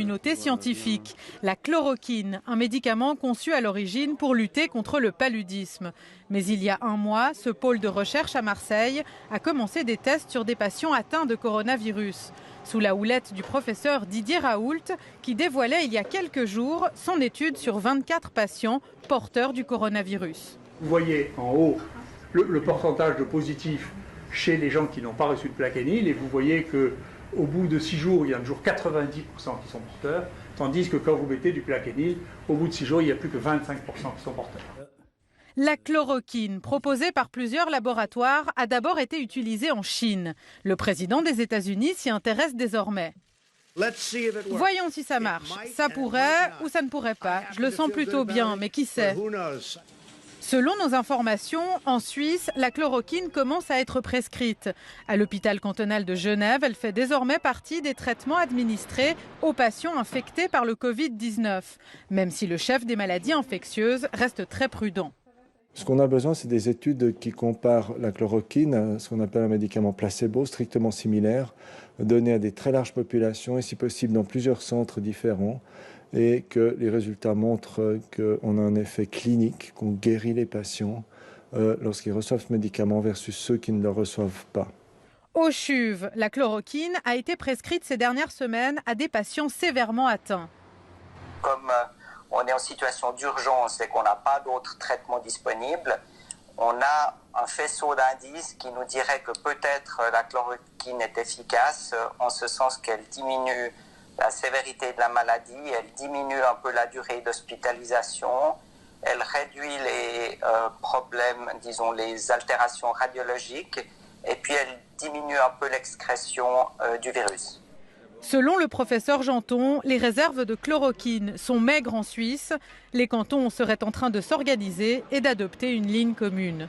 Communauté scientifique, la chloroquine, un médicament conçu à l'origine pour lutter contre le paludisme. Mais il y a un mois, ce pôle de recherche à Marseille a commencé des tests sur des patients atteints de coronavirus. Sous la houlette du professeur Didier Raoult, qui dévoilait il y a quelques jours son étude sur 24 patients porteurs du coronavirus. Vous voyez en haut le pourcentage de positifs chez les gens qui n'ont pas reçu de plaquenil et vous voyez qu'au bout de 6 jours, il y en a toujours 90% qui sont porteurs, tandis que quand vous mettez du plaquenil, au bout de 6 jours, il n'y a plus que 25% qui sont porteurs. La chloroquine, proposée par plusieurs laboratoires, a d'abord été utilisée en Chine. Le président des États-Unis s'y intéresse désormais. Voyons si ça marche. Ça pourrait ou ça ne pourrait pas. Je le sens plutôt bien, mais qui sait ? Selon nos informations, en Suisse, la chloroquine commence à être prescrite. À l'hôpital cantonal de Genève, elle fait désormais partie des traitements administrés aux patients infectés par le Covid-19, même si le chef des maladies infectieuses reste très prudent. Ce qu'on a besoin, c'est des études qui comparent la chloroquine à ce qu'on appelle un médicament placebo, strictement similaire, donné à des très larges populations et si possible dans plusieurs centres différents, et que les résultats montrent qu'on a un effet clinique, qu'on guérit les patients lorsqu'ils reçoivent ce médicament versus ceux qui ne le reçoivent pas. Au CHUV, la chloroquine a été prescrite ces dernières semaines à des patients sévèrement atteints. Comme on est en situation d'urgence et qu'on n'a pas d'autres traitements disponibles, on a un faisceau d'indices qui nous dirait que peut-être la chloroquine est efficace en ce sens qu'elle diminue la sévérité de la maladie, elle diminue un peu la durée d'hospitalisation, elle réduit les problèmes, disons les altérations radiologiques, et puis elle diminue un peu l'excrétion du virus. Selon le professeur Janton, les réserves de chloroquine sont maigres en Suisse. Les cantons seraient en train de s'organiser et d'adopter une ligne commune.